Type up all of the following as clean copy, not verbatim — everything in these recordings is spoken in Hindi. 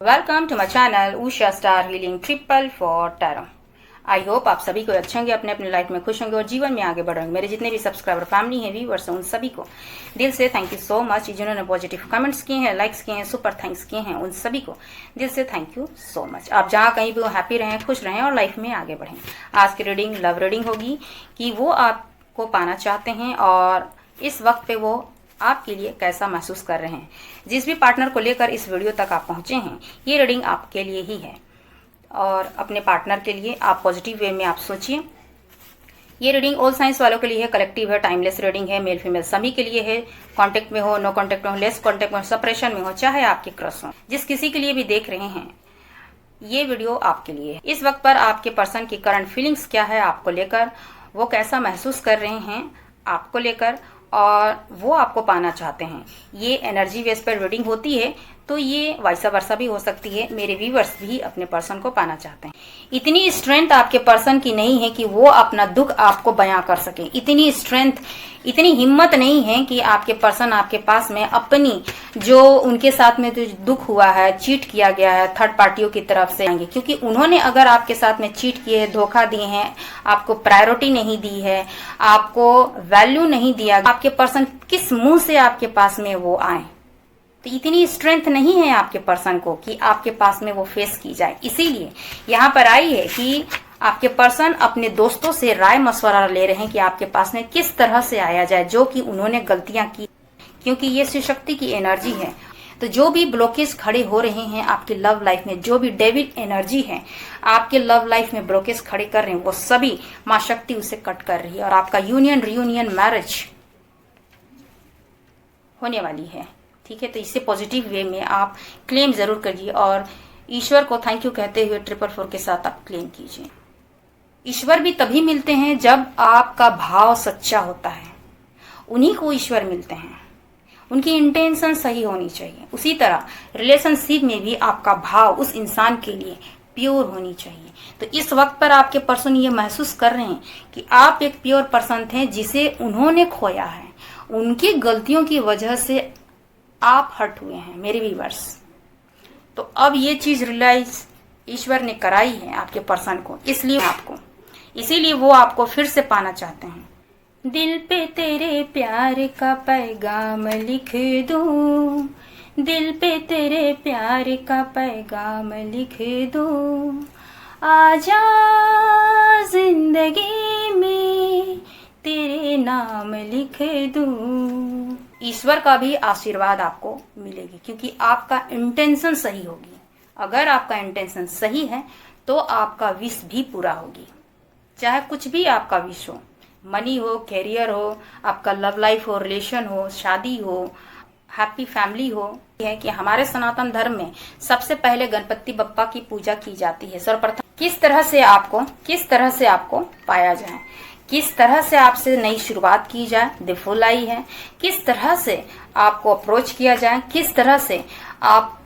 Welcome to my channel Usha star healing triple four tarot. I hope आप सभी को अच्छे होंगे, अपने अपने लाइफ में खुश होंगे और जीवन में आगे बढ़ेंगे। मेरे जितने भी सब्सक्राइबर फैमिली हैं, व्यूअर्स हैं, उन सभी को दिल से थैंक यू सो मच। जिन्होंने पॉजिटिव कमेंट्स किए हैं, लाइक्स किए हैं, सुपर थैंक्स किए हैं, उन सभी को दिल से थैंक यू सो मच। आप जहाँ कहीं भी हो, हैप्पी रहें, खुश रहें और लाइफ में आगे बढ़ें। आज की रीडिंग लव रीडिंग होगी कि वो आपको पाना चाहते हैं और इस वक्त पे वो आपके लिए कैसा महसूस कर रहे हैं। जिस भी पार्टनर को लेकर इस वीडियो तक आप पहुंचे हैं, ये रीडिंग आपके लिए ही है और अपने पार्टनर के लिए आप पॉजिटिव वे में आप सोचिए। ये रीडिंग ऑल साइंस वालों के लिए है, कलेक्टिव है, टाइमलेस रीडिंग है, मेल फीमेल सभी के लिए है। कांटेक्ट में हो, नो कांटेक्ट में हो, लेस कांटेक्ट में हो, सेपरेशन में हो, चाहे आपके क्रश हो, जिस किसी के लिए भी देख रहे हैं, ये वीडियो आपके लिए है। इस वक्त पर आपके पर्सन की करंट फीलिंग्स क्या है आपको लेकर, वो कैसा महसूस कर रहे हैं आपको लेकर और वो आपको पाना चाहते हैं। ये एनर्जी बेस पर रीडिंग होती है, तो ये वाइसा वर्सा भी हो सकती है। मेरे व्यूअर्स भी अपने पर्सन को पाना चाहते हैं। इतनी स्ट्रेंथ आपके पर्सन की नहीं है कि वो अपना दुख आपको बयां कर सके। इतनी स्ट्रेंथ, इतनी हिम्मत नहीं है कि आपके पर्सन आपके पास में अपनी जो उनके साथ में जो दुख हुआ है, चीट किया गया है थर्ड पार्टियों की तरफ से आएंगे, क्योंकि उन्होंने अगर आपके साथ में चीट किए, धोखा दिए हैं, आपको प्रायोरिटी नहीं दी है, आपको वैल्यू नहीं दिया, आपके पर्सन किस मुंह से आपके पास में वो आए। तो इतनी स्ट्रेंथ नहीं है आपके पर्सन को कि आपके पास में वो फेस की जाए। इसीलिए यहाँ पर आई है कि आपके पर्सन अपने दोस्तों से राय मशवरा ले रहे हैं कि आपके पास में किस तरह से आया जाए, जो कि उन्होंने गलतियां की, क्योंकि ये शिव शक्ति की एनर्जी है। तो जो भी ब्लॉकेज खड़े हो रहे हैं आपकी लव लाइफ में, जो भी डेविल एनर्जी है आपके लव लाइफ में ब्लॉकेज खड़े कर रहे हैं, वो सभी माँ शक्ति उसे कट कर रही है और आपका यूनियन रियूनियन मैरिज होने वाली है। ठीक है, तो इसे पॉजिटिव वे में आप क्लेम जरूर करिए और ईश्वर को थैंक यू कहते हुए 444 के साथ आप क्लेम कीजिए। ईश्वर भी तभी मिलते हैं जब आपका भाव सच्चा होता है, उन्हीं को ईश्वर मिलते हैं। उनकी इंटेंशन सही होनी चाहिए। उसी तरह रिलेशनशिप में भी आपका भाव उस इंसान के लिए प्योर होनी चाहिए। तो इस वक्त पर आपके पर्सन ये महसूस कर रहे हैं कि आप एक प्योर पर्सन थे जिसे उन्होंने खोया है, उनकी गलतियों की वजह से आप हर्ट हुए हैं मेरे व्यूअर्स। तो अब ये चीज रियलाइज ईश्वर ने कराई है आपके पर्सन को, इसीलिए वो आपको फिर से पाना चाहते हैं। दिल पे तेरे प्यार का पैगाम लिख दूं, दिल पे तेरे प्यार का पैगाम लिख दूं, आजा जिंदगी में तेरे नाम लिख दूं। ईश्वर का भी आशीर्वाद आपको मिलेगी, क्योंकि आपका इंटेंशन सही होगी। अगर आपका इंटेंशन सही है तो आपका विश भी पूरा होगी। चाहे कुछ भी आपका विश हो, मनी हो, कैरियर हो, आपका लव लाइफ हो, रिलेशन हो, शादी हो, हैप्पी फैमिली हो। है कि हमारे सनातन धर्म में सबसे पहले गणपति बप्पा की पूजा की जाती है। सर्वप्रथम किस तरह से आपको पाया जाए, किस तरह से आपसे नई शुरुआत की जाए, द फुल आई है, किस तरह से आपको अप्रोच किया जाए, किस तरह से आप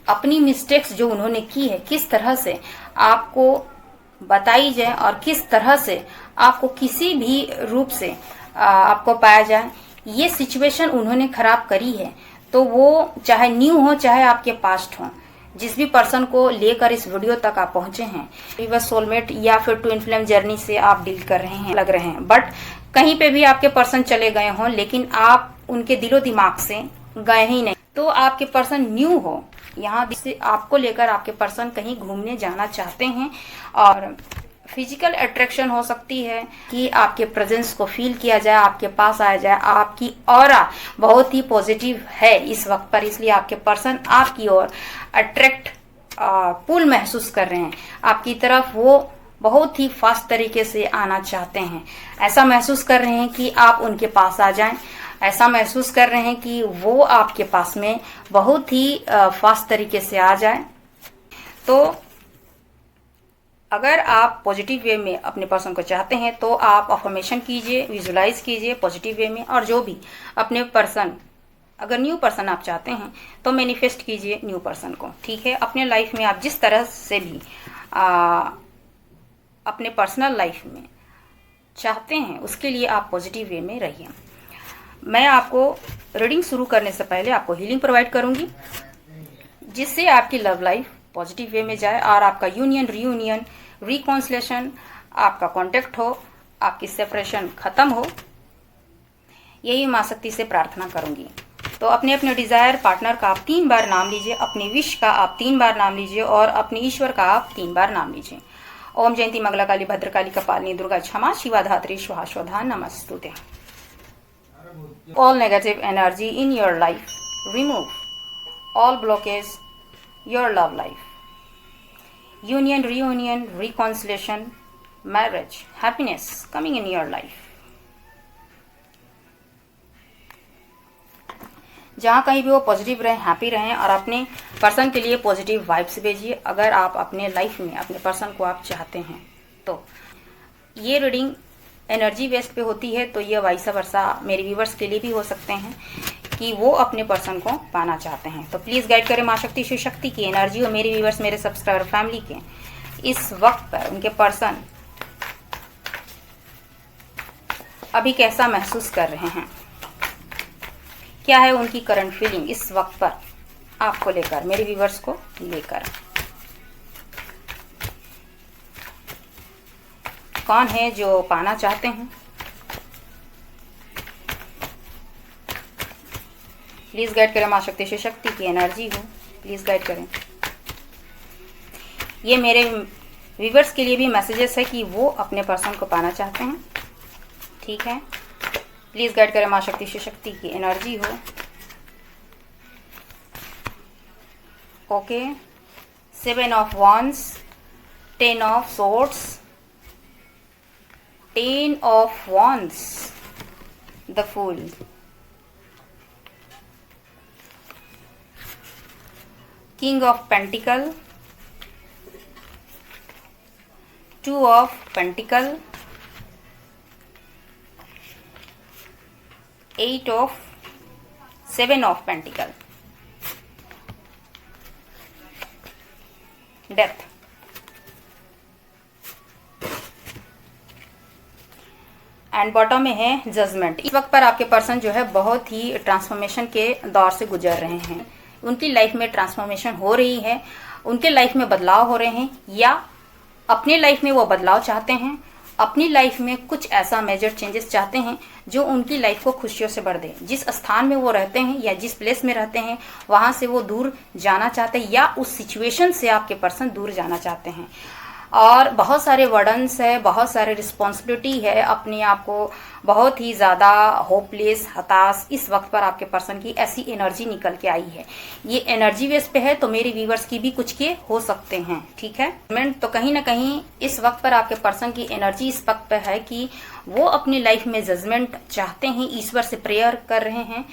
अपनी मिस्टेक्स जो उन्होंने की है किस तरह से आपको बताई जाए और किस तरह से आपको किसी भी रूप से आपको पाया जाए। ये सिचुएशन उन्होंने खराब करी है, तो वो चाहे न्यू हो चाहे आपके पास्ट हो, जिस भी पर्सन को लेकर इस वीडियो तक आप पहुंचे हैं, बस सोलमेट या फिर ट्विन फ्लेम जर्नी से आप डील कर रहे हैं, लग रहे हैं, बट कहीं पे भी आपके पर्सन चले गए हों लेकिन आप उनके दिलो दिमाग से गए ही नहीं, तो आपके पर्सन न्यू हो, यहाँ से आपको लेकर आपके पर्सन कहीं घूमने जाना चाहते हैं और फिजिकल अट्रैक्शन हो सकती है कि आपके प्रेजेंस को फील किया जाए, आपके पास आया जाए। आपकी ऑरा बहुत ही पॉजिटिव है इस वक्त पर, इसलिए आपके पर्सन आपकी ओर अट्रैक्ट पुल महसूस कर रहे हैं। आपकी तरफ वो बहुत ही फास्ट तरीके से आना चाहते हैं। ऐसा महसूस कर रहे हैं कि आप उनके पास आ जाएं, ऐसा महसूस कर रहे हैं कि वो आपके पास में बहुत ही फास्ट तरीके से आ जाए। तो अगर आप पॉजिटिव वे में अपने पर्सन को चाहते हैं तो आप अफर्मेशन कीजिए, विजुलाइज कीजिए पॉजिटिव वे में। और जो भी अपने पर्सन, अगर न्यू पर्सन आप चाहते हैं तो मैनिफेस्ट कीजिए न्यू पर्सन को। ठीक है, अपने लाइफ में आप जिस तरह से भी अपने पर्सनल लाइफ में चाहते हैं उसके लिए आप पॉजिटिव वे में रहिए। मैं आपको रीडिंग शुरू करने से पहले आपको हीलिंग प्रोवाइड करूंगी। जिससे आपकी लव लाइफ पॉजिटिव वे में जाए और आपका यूनियन, रीयूनियन, रिकॉन्सिलेशन, आपका कॉन्टेक्ट हो, आपकी सेपरेशन खत्म हो। यही मां शक्ति से प्रार्थना करूंगी। तो अपने अपने डिजायर पार्टनर का आप 3 बार नाम लीजिए, अपनी विश का आप 3 बार नाम लीजिए और अपने ईश्वर का आप 3 बार नाम लीजिए। ओम जयंती मंगला काली भद्रकाली कपालिनी दुर्गा क्षमा शिवा धात्री स्वाहा स्वधा नमस्तुते। All negative energy in your life, remove all blockage your love life, union, reunion, reconciliation, marriage, happiness coming in your life। जहाँ कहीं भी वो पॉजिटिव रहें, हैप्पी रहें और अपने पर्सन के लिए पॉजिटिव वाइब्स भेजिए। अगर आप अपने लाइफ में अपने पर्सन को आप चाहते हैं तो ये रीडिंग एनर्जी बेस्ड पे होती है, तो ये वाइस वर्सा मेरे व्यूवर्स के लिए भी हो सकते हैं कि वो अपने पर्सन को पाना चाहते हैं। तो प्लीज़ गाइड करें माँ शक्ति शिव शक्ति की एनर्जी और मेरे व्यूवर्स, मेरे सब्सक्राइबर फैमिली के इस वक्त पर उनके पर्सन अभी कैसा महसूस कर रहे हैं, क्या है उनकी करंट फीलिंग इस वक्त पर आपको लेकर, मेरे व्यूवर्स को लेकर। कौन है जो पाना चाहते हैं? प्लीज गाइड करें मां शक्ति शिव शक्ति की एनर्जी हो, प्लीज गाइड करें। ये मेरे व्यूवर्स के लिए भी मैसेजेस है कि वो अपने पर्सन को पाना चाहते हैं। ठीक है, प्लीज गाइड करें मां शक्ति शिव शक्ति की एनर्जी हो। Okay, 7 of wands, 10 of swords, 10 of wands, the fool, king of pentacle, 2 of pentacle, 8 of 7 of pentacle, death। And bottom में है जजमेंट। इस वक्त पर आपके पर्सन जो है बहुत ही ट्रांसफॉर्मेशन के दौर से गुजर रहे हैं। उनकी लाइफ में ट्रांसफॉर्मेशन हो रही है, उनके लाइफ में बदलाव हो रहे हैं, या अपने लाइफ में वो बदलाव चाहते हैं, अपनी लाइफ में कुछ ऐसा मेजर चेंजेस चाहते हैं जो उनकी लाइफ को खुशियों से भर दे। जिस स्थान में वो रहते हैं या जिस प्लेस में रहते हैं वहां से वो दूर जाना चाहते हैं, या उस सिचुएशन से आपके पर्सन दूर जाना चाहते हैं। और बहुत सारे वर्डन्स है, बहुत सारे रिस्पॉन्सिबिलिटी है, अपने आप को बहुत ही ज़्यादा होपलेस, हताश इस वक्त पर आपके पर्सन की ऐसी एनर्जी निकल के आई है। ये एनर्जी बेस पे है, तो मेरे व्यूवर्स की भी कुछ के हो सकते हैं। ठीक है, तो कहीं ना कहीं इस वक्त पर आपके पर्सन की एनर्जी इस वक्त पे है कि वो अपनी लाइफ में जजमेंट चाहते हैं, ईश्वर से प्रेयर कर रहे हैं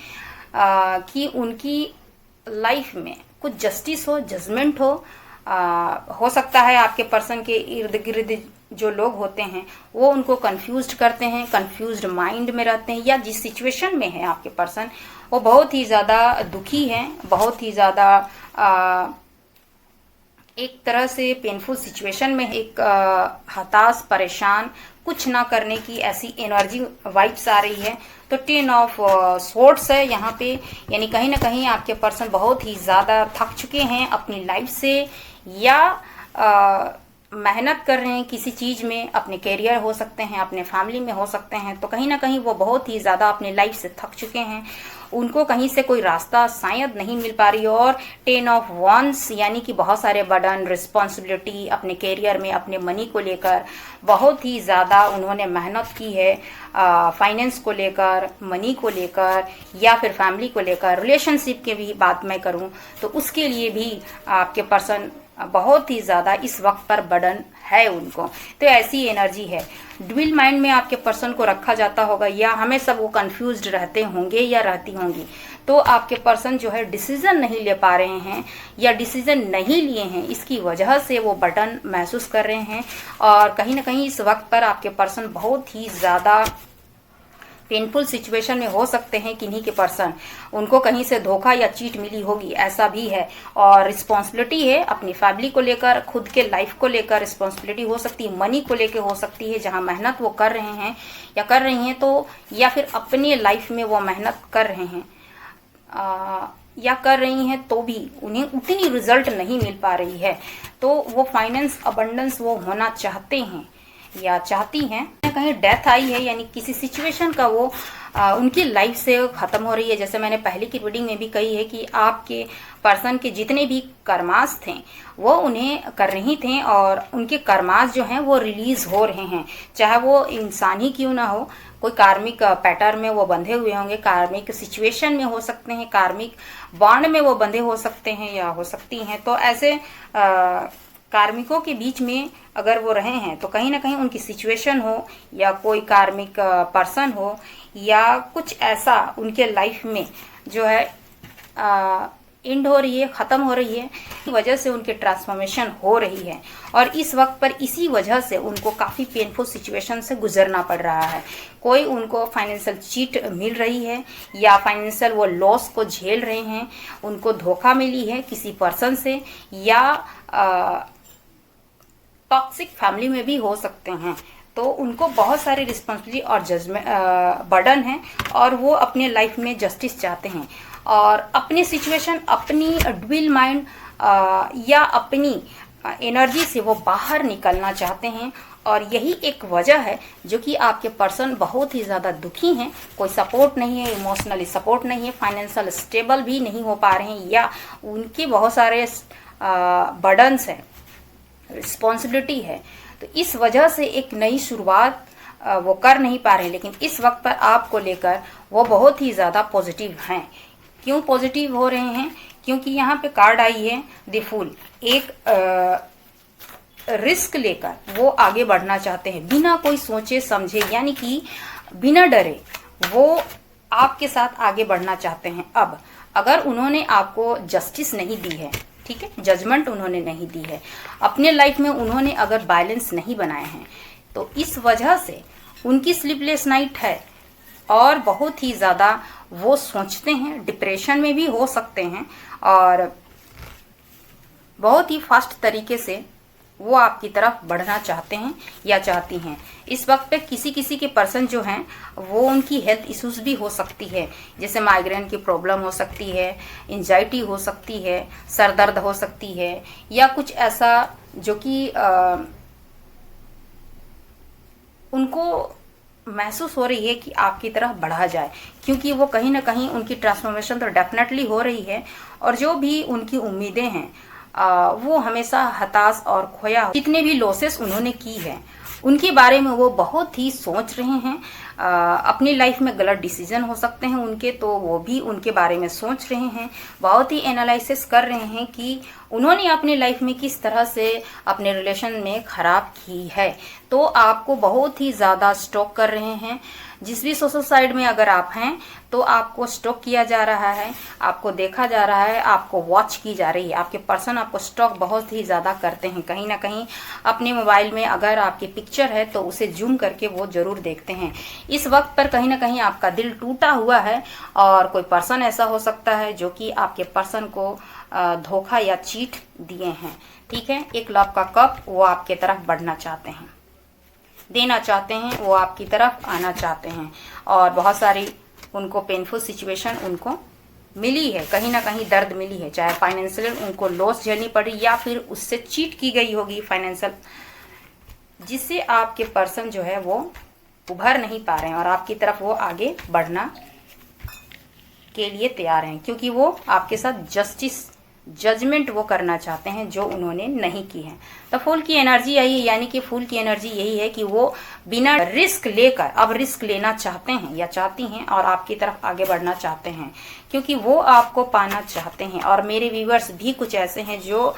कि उनकी लाइफ में कुछ जस्टिस हो, जजमेंट हो सकता है आपके पर्सन के इर्द गिर्द जो लोग होते हैं वो उनको कंफ्यूज्ड करते हैं, कंफ्यूज्ड माइंड में रहते हैं, या जिस सिचुएशन में है आपके पर्सन वो बहुत ही ज़्यादा दुखी हैं, बहुत ही ज़्यादा एक तरह से पेनफुल सिचुएशन में, एक हताश, परेशान, कुछ ना करने की ऐसी एनर्जी वाइब्स आ रही है। तो 10 ऑफ स्वॉर्ड्स है यहाँ पे, यानी कहीं ना कहीं आपके पर्सन बहुत ही ज़्यादा थक चुके हैं अपनी लाइफ से, या मेहनत कर रहे हैं किसी चीज़ में, अपने कैरियर हो सकते हैं, अपने फैमिली में हो सकते हैं। तो कहीं ना कहीं वो बहुत ही ज़्यादा अपनी लाइफ से थक चुके हैं, उनको कहीं से कोई रास्ता शायद नहीं मिल पा रही। और 10 ऑफ wands यानी कि बहुत सारे बर्डन, रिस्पॉन्सिबिलिटी अपने कैरियर में, अपने मनी को लेकर बहुत ही ज़्यादा उन्होंने मेहनत की है, फाइनेंस को लेकर, मनी को लेकर, या फिर फैमिली को लेकर, रिलेशनशिप की भी बात मैं करूं तो उसके लिए भी आपके पर्सन बहुत ही ज़्यादा इस वक्त पर बर्डन है उनको। तो ऐसी एनर्जी है, ड्विल माइंड में आपके पर्सन को रखा जाता होगा, या हमें सब वो कंफ्यूज्ड रहते होंगे या रहती होंगी। तो आपके पर्सन जो है डिसीजन नहीं ले पा रहे हैं या डिसीजन नहीं लिए हैं, इसकी वजह से वो बर्डन महसूस कर रहे हैं। और कहीं ना कहीं इस वक्त पर आपके पर्सन बहुत ही ज़्यादा पेनफुल सिचुएशन में हो सकते हैं। किन्हीं के पर्सन उनको कहीं से धोखा या चीट मिली होगी, ऐसा भी है। और रिस्पॉन्सिबिलिटी है अपनी फैमिली को लेकर, खुद के लाइफ को लेकर रिस्पॉन्सिबिलिटी हो सकती है, मनी को लेकर हो सकती है, जहां मेहनत वो कर रहे हैं या कर रही हैं, तो या फिर अपनी लाइफ में वो मेहनत कर रहे हैं। या कर रही हैं तो भी उन्हें उतनी रिजल्ट नहीं मिल पा रही है, तो वो फाइनेंस अबंडेंस वो होना चाहते हैं या चाहती हैं, कहीं डेथ आई है यानी किसी सिचुएशन का वो उनकी लाइफ से खत्म हो रही है। जैसे मैंने पहले की रीडिंग में भी कही है कि आपके पर्सन के जितने भी कर्मास थे वो उन्हें कर रही थे और उनके कर्मास जो हैं वो रिलीज हो रहे हैं, चाहे वो इंसान ही क्यों ना हो, कोई कार्मिक पैटर्न में वो बंधे हुए होंगे, कार्मिक सिचुएशन में हो सकते हैं, कार्मिक बॉन्ड में वो बंधे हो सकते हैं या हो सकती हैं। तो ऐसे कार्मिकों के बीच में अगर वो रहे हैं तो कहीं ना कहीं उनकी सिचुएशन हो या कोई कार्मिक पर्सन हो या कुछ ऐसा उनके लाइफ में जो है एंड हो रही है, ख़त्म हो रही है, इस वजह से उनके ट्रांसफॉर्मेशन हो रही है और इस वक्त पर इसी वजह से उनको काफ़ी पेनफुल सिचुएशन से गुजरना पड़ रहा है। कोई उनको फाइनेंशियल चीट मिल रही है या फाइनेंशियल वो लॉस को झेल रहे हैं, उनको धोखा मिली है किसी पर्सन से या टॉक्सिक फैमिली में भी हो सकते हैं। तो उनको बहुत सारी रिस्पॉन्सिबिलिटी और जजमेंट बर्डन है और वो अपने लाइफ में जस्टिस चाहते हैं और अपनी सिचुएशन, अपनी ड्विल माइंड या अपनी एनर्जी से वो बाहर निकलना चाहते हैं और यही एक वजह है जो कि आपके पर्सन बहुत ही ज़्यादा दुखी हैं। कोई सपोर्ट नहीं है, इमोशनली सपोर्ट नहीं है, फाइनेंशियल स्टेबल भी नहीं हो पा रहे हैं या उनके बहुत सारे बर्डन्स हैं, रिस्पॉन्सिबिलिटी है। तो इस वजह से एक नई शुरुआत वो कर नहीं पा रहे, लेकिन इस वक्त पर आपको लेकर वो बहुत ही ज़्यादा पॉजिटिव हैं। क्यों पॉजिटिव हो रहे हैं? क्योंकि यहाँ पे कार्ड आई है द फूल। एक रिस्क लेकर वो आगे बढ़ना चाहते हैं बिना कोई सोचे समझे, यानी कि बिना डरे वो आपके साथ आगे बढ़ना चाहते हैं। अब अगर उन्होंने आपको जस्टिस नहीं दी है, ठीक है, जजमेंट उन्होंने नहीं दी है, अपने लाइफ में उन्होंने अगर बैलेंस नहीं बनाए हैं, तो इस वजह से उनकी स्लीपलेस नाइट है और बहुत ही ज़्यादा वो सोचते हैं, डिप्रेशन में भी हो सकते हैं और बहुत ही फास्ट तरीके से वो आपकी तरफ बढ़ना चाहते हैं या चाहती हैं। इस वक्त पे किसी किसी के पर्सन जो हैं वो उनकी हेल्थ इश्यूज भी हो सकती है, जैसे माइग्रेन की प्रॉब्लम हो सकती है, एंजाइटी हो सकती है, सर दर्द हो सकती है या कुछ ऐसा जो कि उनको महसूस हो रही है कि आपकी तरफ बढ़ा जाए, क्योंकि वो कहीं ना कहीं उनकी ट्रांसफॉर्मेशन तो डेफिनेटली हो रही है और जो भी उनकी उम्मीदें हैं वो हमेशा हताश और खोया, जितने भी लॉसेस उन्होंने की है उनके बारे में वो बहुत ही सोच रहे हैं। अपनी लाइफ में गलत डिसीजन हो सकते हैं उनके, तो वो भी उनके बारे में सोच रहे हैं, बहुत ही एनालिसिस कर रहे हैं कि उन्होंने अपनी लाइफ में किस तरह से अपने रिलेशन में खराब की है। तो आपको बहुत ही ज़्यादा स्टॉक कर रहे हैं। जिस भी सोशल साइड में अगर आप हैं तो आपको स्टॉक किया जा रहा है, आपको देखा जा रहा है, आपको वॉच की जा रही है। आपके पर्सन आपको स्टॉक बहुत ही ज़्यादा करते हैं। कहीं ना कहीं अपने मोबाइल में अगर आपकी पिक्चर है तो उसे जूम करके वो ज़रूर देखते हैं। इस वक्त पर कहीं ना कहीं आपका दिल टूटा हुआ है और कोई पर्सन ऐसा हो सकता है जो कि आपके पर्सन को धोखा या चीट दिए हैं, ठीक है। एक लव का कप वो आपके तरफ बढ़ना चाहते हैं, देना चाहते हैं, वो आपकी तरफ आना चाहते हैं और बहुत सारी उनको पेनफुल सिचुएशन उनको मिली है, कहीं ना कहीं दर्द मिली है, चाहे फाइनेंशियल उनको लॉस झेलनी पड़ी या फिर उससे चीट की गई होगी फाइनेंशियल, जिससे आपके पर्सन जो है वो उभर नहीं पा रहे हैं और आपकी तरफ वो आगे बढ़ना के लिए तैयार हैं, क्योंकि वो आपके साथ जस्टिस जजमेंट वो करना चाहते हैं जो उन्होंने नहीं की है। तो फूल की एनर्जी आई है, यानी कि फूल की एनर्जी यही है कि वो बिना रिस्क लेकर अब रिस्क लेना चाहते हैं या चाहती हैं और आपकी तरफ आगे बढ़ना चाहते हैं, क्योंकि वो आपको पाना चाहते हैं। और मेरे व्यूवर्स भी कुछ ऐसे हैं जो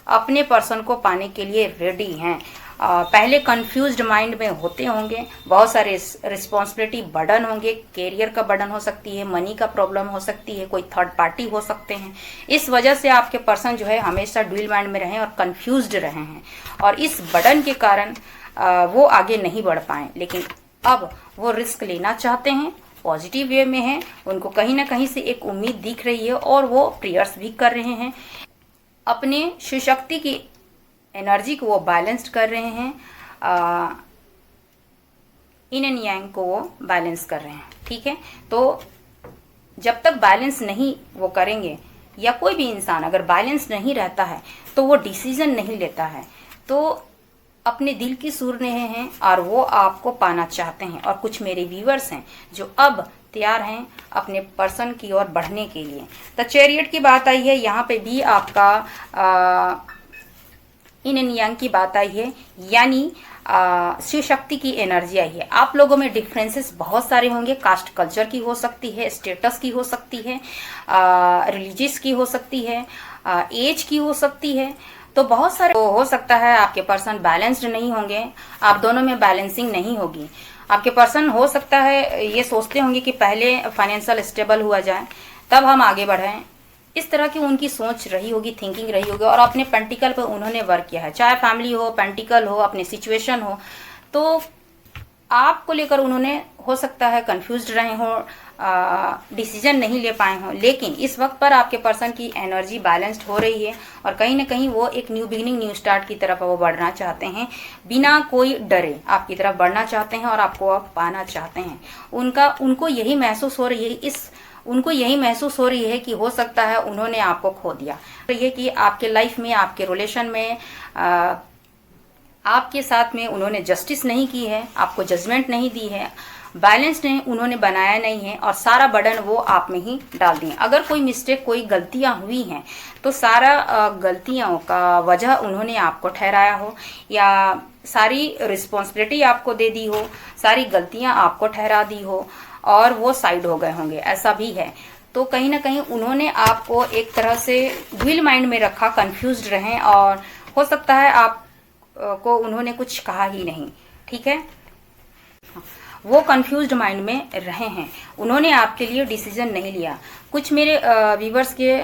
अपने पर्सन को पाने के लिए रेडी हैं। पहले कंफ्यूज्ड माइंड में होते होंगे, बहुत सारे रिस्पॉन्सिबिलिटी बर्डन होंगे, कैरियर का बर्डन हो सकती है, मनी का प्रॉब्लम हो सकती है, कोई थर्ड पार्टी हो सकते हैं। इस वजह से आपके पर्सन जो है हमेशा ड्यूल माइंड में रहे और कंफ्यूज्ड रहे हैं और इस बर्डन के कारण वो आगे नहीं बढ़ पाए। लेकिन अब वो रिस्क लेना चाहते हैं, पॉजिटिव वे में है, उनको कहीं ना कहीं से एक उम्मीद दिख रही है और वो प्रेयर्स भी कर रहे हैं। अपने शिवशक्ति की एनर्जी को वो बैलेंस्ड कर रहे हैं, इन एंड यांग को वो बैलेंस कर रहे हैं, ठीक है। तो जब तक बैलेंस नहीं वो करेंगे या कोई भी इंसान अगर बैलेंस नहीं रहता है तो वो डिसीजन नहीं लेता है, तो अपने दिल की सुर रहे हैं और वो आपको पाना चाहते हैं। और कुछ मेरे व्यूअर्स हैं जो अब तैयार हैं अपने पर्सन की ओर बढ़ने के लिए। तो चैरियट की बात आई है, यहाँ पे भी आपका इन एंड यांग की बात आई है, यानी शिव शक्ति की एनर्जी आई है। आप लोगों में डिफरेंसेस बहुत सारे होंगे, कास्ट कल्चर की हो सकती है, स्टेटस की हो सकती है, रिलीजियस की हो सकती है, एज की हो सकती है, तो बहुत सारे हो सकता है आपके पर्सन बैलेंस्ड नहीं होंगे, आप दोनों में बैलेंसिंग नहीं होगी। आपके पर्सन हो सकता है ये सोचते होंगे कि पहले फाइनेंशियल स्टेबल हुआ जाए तब हम आगे बढ़ें, इस तरह की उनकी सोच रही होगी, थिंकिंग रही होगी, और अपने पेंटिकल पर उन्होंने वर्क किया है, चाहे फैमिली हो, पेंटिकल हो, अपने सिचुएशन हो, तो आपको लेकर उन्होंने हो सकता है कंफ्यूज्ड रहे हो, डिसीजन नहीं ले पाए हों। लेकिन इस वक्त पर आपके पर्सन की एनर्जी बैलेंस्ड हो रही है और कहीं ना कहीं वो एक न्यू बिगिनिंग, न्यू स्टार्ट की तरफ वो बढ़ना चाहते हैं, बिना कोई डरे आपकी तरफ बढ़ना चाहते हैं और आपको आप पाना चाहते हैं। उनको यही महसूस हो रही है, उनको यही महसूस हो रही है कि हो सकता है उन्होंने आपको खो दिया, तो ये कि आपके लाइफ में, आपके रिलेशन में आपके साथ में उन्होंने जस्टिस नहीं की है, आपको जजमेंट नहीं दी है, बैलेंस नहीं उन्होंने बनाया नहीं है और सारा बर्डन वो आप में ही डाल दिए। अगर कोई मिस्टेक, कोई गलतियां हुई हैं तो सारा गलतियों का वजह उन्होंने आपको ठहराया हो या सारी रिस्पॉन्सिबिलिटी आपको दे दी हो, सारी गलतियां आपको ठहरा दी हो और वो साइड हो गए होंगे, ऐसा भी है। तो कहीं ना कहीं उन्होंने आपको एक तरह से ड्यूल माइंड में रखा, कंफ्यूज्ड रहे और हो सकता है आप को उन्होंने कुछ कहा ही नहीं, ठीक है, वो कंफ्यूज्ड माइंड में रहे हैं, उन्होंने आपके लिए डिसीजन नहीं लिया। कुछ मेरे व्यूवर्स के,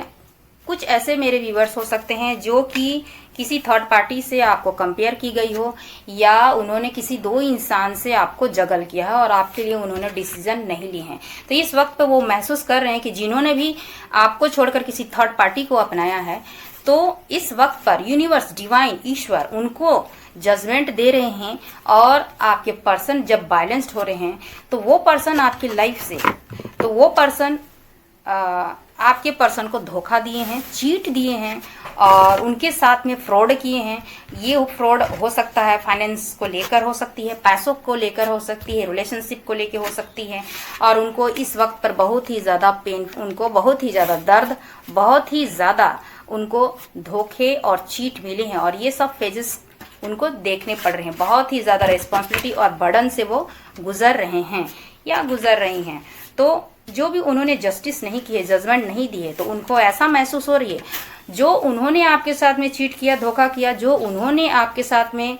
कुछ ऐसे मेरे व्यूवर्स हो सकते हैं जो कि किसी थर्ड पार्टी से आपको कंपेयर की गई हो या उन्होंने किसी दो इंसान से आपको जगल किया है और आपके लिए उन्होंने डिसीजन नहीं लिए हैं। तो इस वक्त पे वो महसूस कर रहे हैं कि जिन्होंने भी आपको छोड़कर किसी थर्ड पार्टी को अपनाया है, तो इस वक्त पर यूनिवर्स, डिवाइन, ईश्वर उनको जजमेंट दे रहे हैं और आपके पर्सन जब बैलेंस्ड हो रहे हैं तो वो पर्सन आपकी लाइफ से, तो वो पर्सन आपके पर्सन को धोखा दिए हैं, चीट दिए हैं और उनके साथ में फ्रॉड किए हैं। ये फ्रॉड हो सकता है फाइनेंस को लेकर हो सकती है, पैसों को लेकर हो सकती है, रिलेशनशिप को लेकर हो सकती है और उनको इस वक्त पर बहुत ही ज़्यादा पेन, उनको बहुत ही ज़्यादा दर्द, बहुत ही ज़्यादा उनको धोखे और चीट मिले हैं और ये सब फेजेस उनको देखने पड़ रहे हैं। बहुत ही ज़्यादा रिस्पॉन्सिबिलिटी और बर्डन से वो गुजर रहे हैं या गुजर रही हैं। तो जो भी उन्होंने जस्टिस नहीं की है, जजमेंट नहीं दी है, तो उनको ऐसा महसूस हो रही है जो उन्होंने आपके साथ में चीट किया, धोखा किया, जो उन्होंने आपके साथ में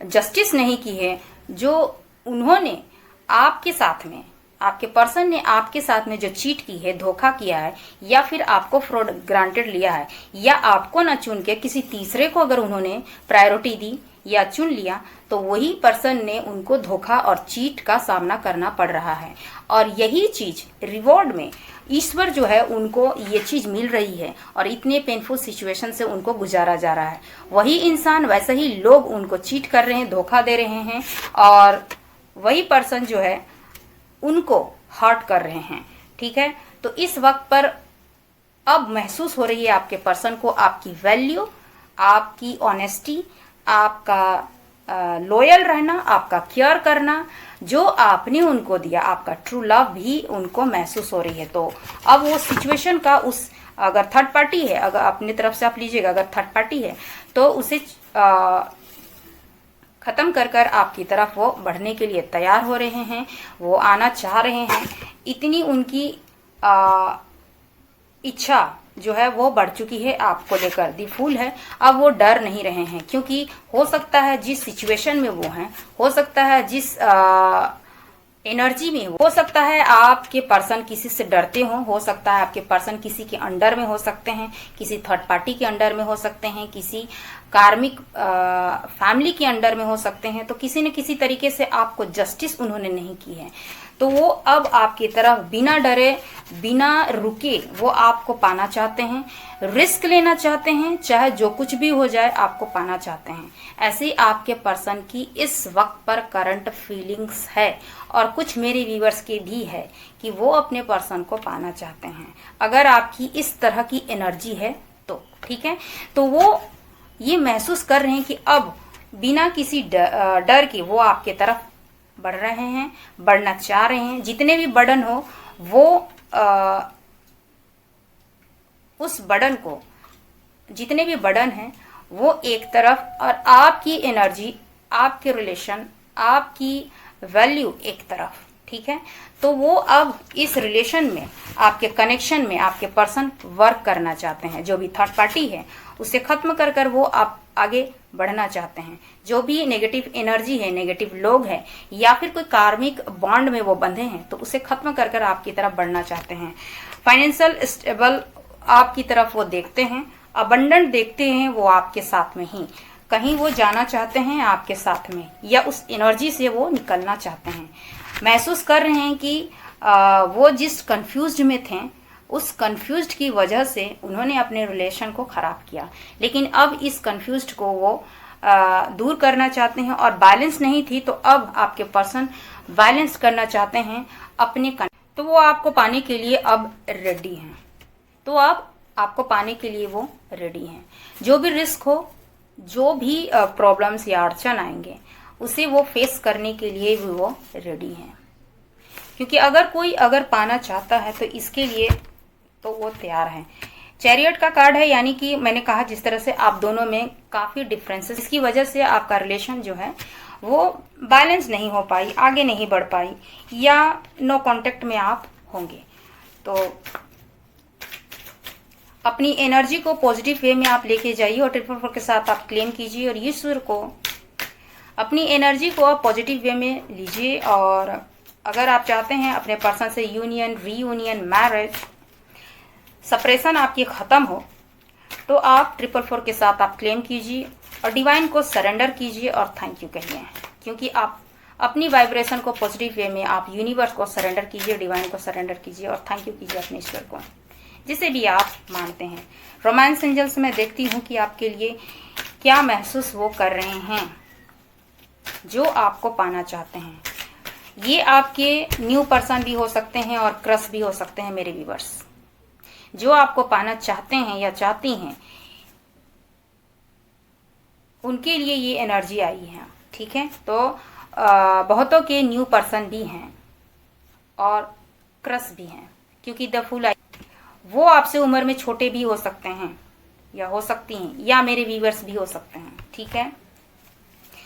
जस्टिस नहीं की है, जो उन्होंने आपके साथ में, आपके पर्सन ने आपके साथ में जो चीट की है, धोखा किया है या फिर आपको फ्रॉड ग्रांटेड लिया है या आपको न चुन के किसी तीसरे को अगर उन्होंने प्रायोरिटी दी या चुन लिया, तो वही पर्सन ने उनको धोखा और चीट का सामना करना पड़ रहा है। और यही चीज रिवॉर्ड में ईश्वर जो है उनको ये चीज मिल रही है और इतने पेनफुल सिचुएशन से उनको गुजारा जा रहा है। वही इंसान, वैसे ही लोग उनको चीट कर रहे हैं, धोखा दे रहे हैं और वही पर्सन जो है उनको हर्ट कर रहे हैं, ठीक है। तो इस वक्त पर अब महसूस हो रही है आपके पर्सन को आपकी वैल्यू, आपकी ऑनेस्टी, आपका लॉयल रहना, आपका केयर करना, जो आपने उनको दिया, आपका ट्रू लव भी उनको महसूस हो रही है। तो अब वो सिचुएशन का उस, अगर थर्ड पार्टी है, अगर अपनी तरफ से आप लीजिएगा, अगर थर्ड पार्टी है तो उसे खत्म कर कर आपकी तरफ वो बढ़ने के लिए तैयार हो रहे हैं, वो आना चाह रहे हैं। इतनी उनकी इच्छा जो है वो बढ़ चुकी है आपको लेकर, दी फूल है। अब वो डर नहीं रहे हैं क्योंकि हो सकता है जिस सिचुएशन में वो हैं, हो सकता है जिस एनर्जी में, हो सकता है आपके पर्सन किसी से डरते हो सकता है आपके पर्सन किसी के अंडर में हो सकते हैं, किसी थर्ड पार्टी के अंडर में हो सकते हैं, किसी कार्मिक फैमिली के अंडर में हो सकते हैं। तो किसी न किसी तरीके से आपको जस्टिस उन्होंने नहीं की है। तो वो अब आपकी तरफ बिना डरे बिना रुके वो आपको पाना चाहते हैं, रिस्क लेना चाहते हैं, चाहे जो कुछ भी हो जाए आपको पाना चाहते हैं। ऐसी आपके पर्सन की इस वक्त पर करंट फीलिंग्स है और कुछ मेरे व्यूअर्स के भी है कि वो अपने पर्सन को पाना चाहते हैं। अगर आपकी इस तरह की एनर्जी है तो ठीक है, तो वो ये महसूस कर रहे हैं कि अब बिना किसी डर के वो आपके तरफ बढ़ रहे हैं, बढ़ना चाह रहे हैं। जितने भी बर्डन हो वो उस बर्डन को, जितने भी बर्डन हैं वो एक तरफ, और आपकी एनर्जी, आपके रिलेशन, आपकी वैल्यू एक तरफ, ठीक है। तो वो अब इस रिलेशन में, आपके कनेक्शन में आपके पर्सन वर्क करना चाहते हैं। जो भी थर्ड पार्टी है उसे खत्म कर कर वो आप आगे बढ़ना चाहते हैं। जो भी नेगेटिव एनर्जी है, नेगेटिव लोग हैं या फिर कोई कार्मिक बॉन्ड में वो बंधे हैं तो उसे खत्म कर कर आपकी तरफ बढ़ना चाहते हैं। फाइनेंशियल स्टेबल आपकी तरफ वो देखते हैं, अबंडेंट देखते हैं वो आपके साथ में ही। कहीं वो जाना चाहते हैं आपके साथ में, या उस एनर्जी से वो निकलना चाहते हैं। महसूस कर रहे हैं कि वो जिस कंफ्यूज्ड में थे उस कंफ्यूज्ड की वजह से उन्होंने अपने रिलेशन को खराब किया, लेकिन अब इस कंफ्यूज्ड को वो दूर करना चाहते हैं। और बैलेंस नहीं थी तो अब आपके पर्सन बैलेंस करना चाहते हैं अपने तो वो आपको पाने के लिए अब रेडी हैं। तो अब आपको पाने के लिए वो रेडी हैं। जो भी रिस्क हो, जो भी प्रॉब्लम्स या अड़चन आएंगे उसे वो फेस करने के लिए भी वो रेडी हैं। क्योंकि अगर कोई पाना चाहता है तो इसके लिए तो वो तैयार है। चैरियट का कार्ड है, यानी कि मैंने कहा जिस तरह से आप दोनों में काफी डिफरेंसेस, इसकी वजह से आपका रिलेशन जो है वो बैलेंस नहीं हो पाई, आगे नहीं बढ़ पाई, या नो कांटेक्ट में आप होंगे। तो अपनी एनर्जी को पॉजिटिव वे में आप लेके जाइए और 444 के साथ आप क्लेम कीजिए और ईश्वर को, अपनी एनर्जी को आप पॉजिटिव वे में लीजिए। और अगर आप चाहते हैं अपने पर्सन से यूनियन, रीयूनियन, मैरिज, सेपरेशन आपकी खत्म हो तो आप 444 के साथ आप क्लेम कीजिए और डिवाइन को सरेंडर कीजिए और थैंक यू कहिए। क्योंकि आप अपनी वाइब्रेशन को पॉजिटिव वे में आप यूनिवर्स को सरेंडर कीजिए, डिवाइन को सरेंडर कीजिए और थैंक यू कीजिए अपने ईश्वर को, जिसे भी आप मानते हैं। रोमांस एंजल्स में देखती हूँ कि आपके लिए क्या महसूस वो कर रहे हैं जो आपको पाना चाहते हैं। ये आपके न्यू पर्सन भी हो सकते हैं और क्रश भी हो सकते हैं मेरे व्यूअर्स। जो आपको पाना चाहते हैं या चाहती हैं उनके लिए ये एनर्जी आई है, ठीक है। तो बहुतों के न्यू पर्सन भी हैं और क्रश भी हैं, क्योंकि द फूल आई, वो आपसे उम्र में छोटे भी हो सकते हैं या हो सकती हैं, या मेरे व्यूअर्स भी हो सकते हैं, ठीक है।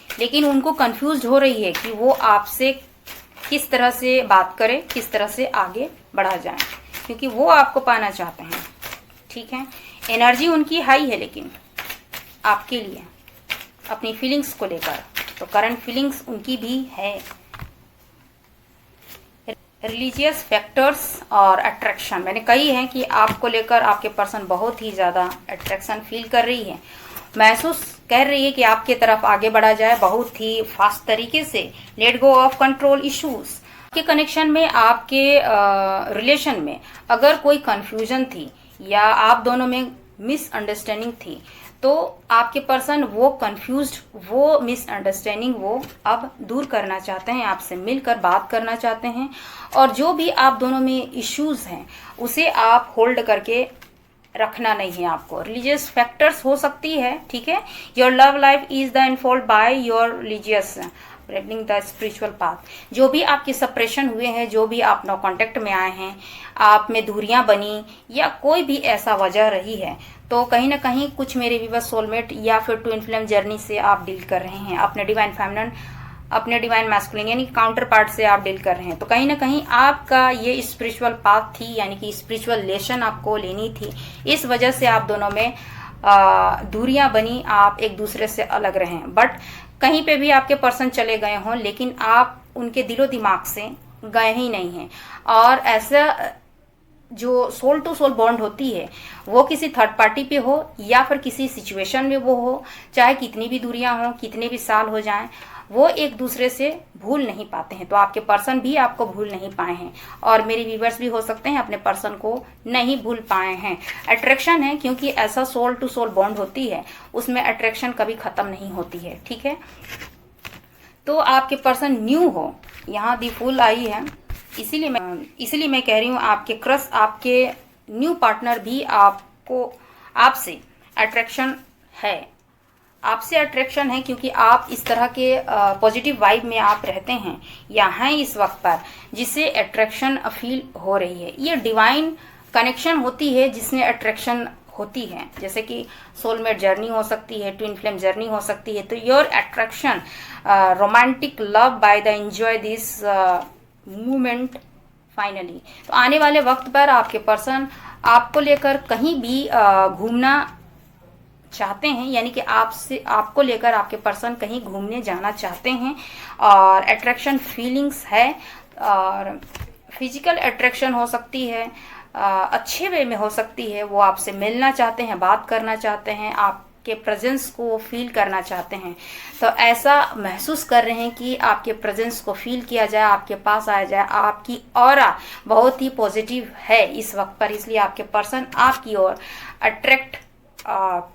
लेकिन उनको कंफ्यूज हो रही है कि वो आपसे किस तरह से बात करें, किस तरह से आगे बढ़ा जाए, क्योंकि वो आपको पाना चाहते हैं, ठीक है। एनर्जी उनकी हाई है, लेकिन आपके लिए अपनी फीलिंग्स को लेकर, तो करंट फीलिंग्स उनकी भी है। रिलीजियस फैक्टर्स और अट्रैक्शन मैंने कही है कि आपको लेकर आपके पर्सन बहुत ही ज़्यादा अट्रैक्शन फील कर रही है, महसूस कर रही है कि आपके तरफ आगे बढ़ा जाए बहुत ही फास्ट तरीके से। Let go of control issues के कनेक्शन में, आपके रिलेशन में अगर कोई कंफ्यूजन थी या आप दोनों में मिसअंडरस्टैंडिंग थी तो आपके पर्सन वो कंफ्यूज्ड, वो मिसअंडरस्टैंडिंग वो अब दूर करना चाहते हैं, आपसे मिलकर बात करना चाहते हैं। और जो भी आप दोनों में इश्यूज हैं उसे आप होल्ड करके रखना नहीं है आपको। रिलीजियस फैक्टर्स हो सकती है, ठीक है। Your love life is the involve by your religious travelling the spiritual path. जो भी आपके सेपरेशन हुए हैं, जो भी आप नो कांटेक्ट में आए हैं, आप में दूरियां बनी या कोई भी ऐसा वजह रही है, तो कहीं ना कहीं कुछ मेरे विवश सोलमेट या फिर ट्विन फ्लेम जर्नी से आप डील कर रहे हैं। अपने डिवाइन फेमिनिन, अपने डिवाइन मैस्कुलिन यानी काउंटर पार्ट से आप डील कर रहे हैं। तो कहीं ना कहीं आपका ये स्पिरिचुअल पाथ थी, यानी कि स्पिरिचुअल लेसन आपको लेनी थी। इस वजह से आप दोनों में दूरियां बनी, आप एक दूसरे से अलग रहें। बट कहीं पे भी आपके पर्सन चले गए हों, लेकिन आप उनके दिलो दिमाग से गए ही नहीं हैं। और ऐसा जो सोल टू सोल बॉन्ड होती है वो किसी थर्ड पार्टी पे हो या फिर किसी सिचुएशन में वो हो, चाहे कितनी भी दूरियां हो, कितने भी साल हो जाएं, वो एक दूसरे से भूल नहीं पाते हैं। तो आपके पर्सन भी आपको भूल नहीं पाए हैं और मेरे व्यूवर्स भी हो सकते हैं अपने पर्सन को नहीं भूल पाए हैं। अट्रैक्शन है क्योंकि ऐसा सोल टू सोल बॉन्ड होती है, उसमें अट्रैक्शन कभी खत्म नहीं होती है। ठीक है, तो आपके पर्सन न्यू हो, यहाँ दी फुल आई है, इसीलिए मैं कह रही हूँ आपके क्रश, आपके न्यू पार्टनर भी आपसे अट्रैक्शन है, आपसे अट्रैक्शन है क्योंकि आप इस तरह के पॉजिटिव वाइब में आप रहते हैं या हैं इस वक्त पर, जिससे अट्रैक्शन फील हो रही है। ये डिवाइन कनेक्शन होती है जिसमें अट्रैक्शन होती है, जैसे कि सोलमेट जर्नी हो सकती है, ट्विन फ्लेम जर्नी हो सकती है। तो your attraction romantic love by the enjoy this movement finally. तो आने वाले वक्त पर आपके पर्सन आपको लेकर कहीं भी घूमना चाहते हैं, यानी कि आपको लेकर आपके पर्सन कहीं घूमने जाना चाहते हैं और अट्रैक्शन फीलिंग्स है और फिजिकल अट्रैक्शन हो सकती है, अच्छे वे में हो सकती है। वो आपसे मिलना चाहते हैं, बात करना चाहते हैं, आपके प्रेजेंस को फील करना चाहते हैं। तो ऐसा महसूस कर रहे हैं कि आपके प्रेजेंस को फील किया जाए, आपके पास आया जाए। आपकी ऑरा बहुत ही पॉजिटिव है इस वक्त पर, इसलिए आपके पर्सन आपकी ओर अट्रैक्ट